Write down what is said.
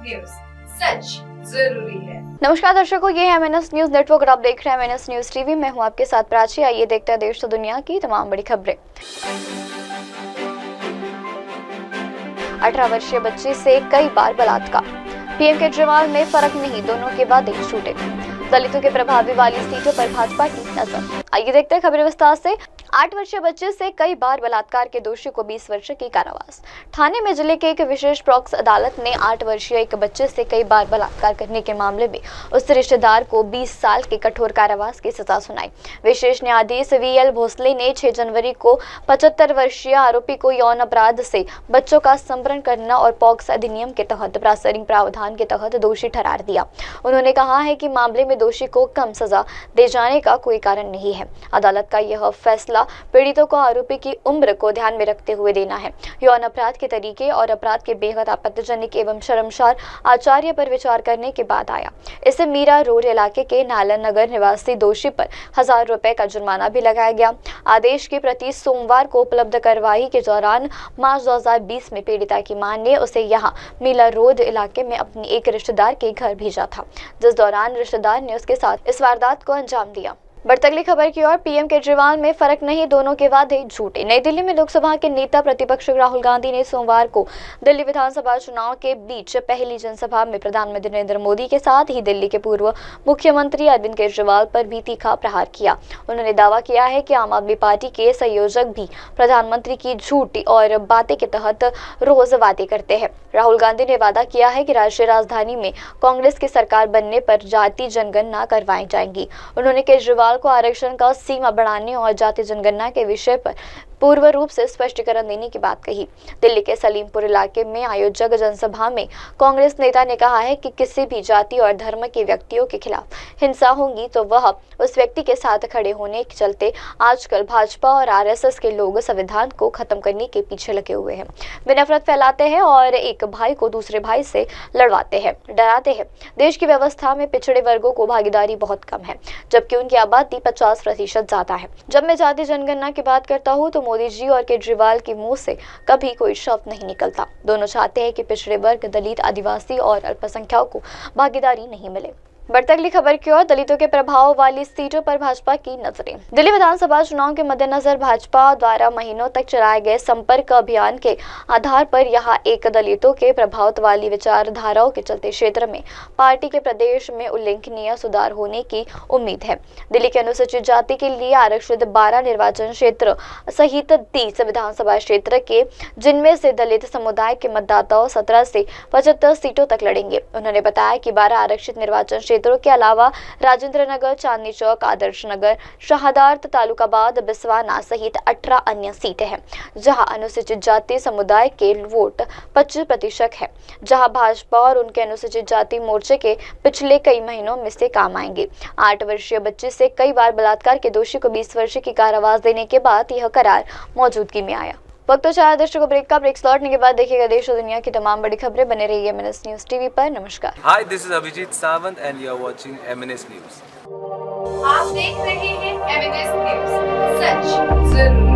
News, सच जरूरी है। नमस्कार दर्शकों, ये है MNS न्यूज नेटवर्क और आप देख रहे हैं MNS न्यूज टीवी। मैं हूं आपके साथ प्राची। आइए देखते हैं देश और दुनिया की तमाम बड़ी खबरें। 18 वर्षीय बच्चे से कई बार बलात्कार, PM केजरीवाल में फर्क नहीं, दोनों के वादे झूठे। दलितों के प्रभावी वाली सीटों पर भाजपा की नजर। आइए देखते हैं खबरें विस्तार से। 8 वर्षीय बच्चे से कई बार बलात्कार के दोषी को 20 वर्ष की कारावास। ठाणे में जिले के एक विशेष पॉक्स अदालत ने 8 वर्षीय एक बच्चे से कई बार बलात्कार करने के मामले में उसके रिश्तेदार को 20 साल के कठोर कारावास की सजा सुनाई। विशेष न्यायाधीश VL भोसले ने 6 जनवरी को 75 वर्षीय आरोपी को यौन अपराध से बच्चों का संवरण करना और पॉक्स अधिनियम के तहत प्रासंगिक प्रावधान के तहत दोषी ठहरा दिया। उन्होंने कहा है कि मामले में दोषी को कम सजा दे जाने का कोई कारण नहीं है। अदालत का यह फैसला पीड़ितों को आरोपी की उम्र को ध्यान में रखते हुए देना है। यौन अपराध के तरीके और अपराध के बेहद आपत्तिजनक एवं शर्मसार आचार्य पर विचार करने के बाद आया। इसे मीरा रोड इलाके के नालन नगर निवासी दोषी पर 1000 रुपए का जुर्माना भी लगाया गया। आदेश की प्रति सोमवार को उपलब्ध कार्रवाई के दौरान मार्च 2020 में पीड़िता की मां ने उसे यहाँ मीरा रोड इलाके में अपनी एक रिश्तेदार के घर भेजा था, जिस दौरान रिश्तेदार ने उसके साथ इस वारदात को अंजाम दिया। बढ़ती अगली खबर की ओर। PM केजरीवाल में फर्क नहीं, दोनों के वादे झूठे। नई दिल्ली में लोकसभा के नेता प्रतिपक्ष राहुल गांधी ने सोमवार को दिल्ली विधानसभा चुनाव के बीच पहली जनसभा में प्रधानमंत्री नरेंद्र मोदी के साथ ही दिल्ली के पूर्व मुख्यमंत्री अरविंद केजरीवाल पर भी तीखा प्रहार किया। उन्होंने दावा किया है कि आम आदमी पार्टी के संयोजक भी प्रधानमंत्री की झूठी और बातें के तहत रोज वादे करते हैं। राहुल गांधी ने वादा किया है कि राष्ट्रीय राजधानी में कांग्रेस की सरकार बनने पर जाति जनगणना करवाई जाएंगी। उन्होंने केजरीवाल को आरक्षण का सीमा बढ़ाने और जाति जनगणना के विषय पर पूर्व रूप से स्पष्टीकरण देने की बात कही। दिल्ली के सलीमपुर इलाके में आयोजक जनसभा में कांग्रेस नेता ने कहा है कि किसी भी जाति और धर्म के व्यक्तियों के खिलाफ हिंसा होगी तो वह उस व्यक्ति के साथ खड़े होने के चलते आजकल भाजपा और RSS के लोग संविधान को खत्म करने के पीछे लगे हुए हैं। वे नफरत फैलाते हैं और एक भाई को दूसरे भाई से लड़वाते हैं, डराते हैं। देश की व्यवस्था में पिछड़े वर्गों को भागीदारी बहुत कम है, जबकि उनकी आबादी 50% ज्यादा है। जब मैं जाति जनगणना की बात करता हूँ तो मोदी जी और केजरीवाल के मुंह से कभी कोई शब्द नहीं निकलता। दोनों चाहते हैं कि पिछड़े वर्ग, दलित, आदिवासी और अल्पसंख्यकों को भागीदारी नहीं मिले। बढ़ती अगली खबर की ओर। दलितों के प्रभाव वाली सीटों पर भाजपा की नजरें। दिल्ली विधानसभा चुनाव के मद्देनजर भाजपा द्वारा महीनों तक चलाए गए संपर्क अभियान के आधार पर यहां एक दलितों के प्रभाव वाली विचारधाराओं के चलते क्षेत्र में पार्टी के प्रदेश में उल्लेखनीय सुधार होने की उम्मीद है। दिल्ली के अनुसूचित जाति के लिए आरक्षित 12 निर्वाचन क्षेत्र सहित 30 विधानसभा क्षेत्र के, जिनमें से दलित समुदाय के मतदाताओं 17 से 75 सीटों तक लड़ेंगे। उन्होंने बताया कि 12 आरक्षित निर्वाचन क्षेत्रों के अलावा राजेंद्र नगर, चांदनी चौक, आदर्श नगर, शाहदार, तालुकाबाद, बिस्वाना सहित 18 अन्य सीटें हैं, जहां अनुसूचित जाति समुदाय के वोट 25% है, जहां भाजपा और उनके अनुसूचित जाति मोर्चे के पिछले कई महीनों में से काम आएंगे। 8 वर्षीय बच्चे से कई बार बलात्कार के दोषी को 20 वर्ष की कारावास देने के बाद यह करार मौजूदगी में आया। वक्त तो चाहे दर्शकों ब्रेक लौटने के बाद देखिएगा देश और दुनिया की तमाम बड़ी खबरें। बने रहिए MNS न्यूज टीवी पर। नमस्कार। Hi, this is Abhijeet Sawant and you are watching MNS news. आप देख रहे हैं MNS न्यूज, सच जरूरी।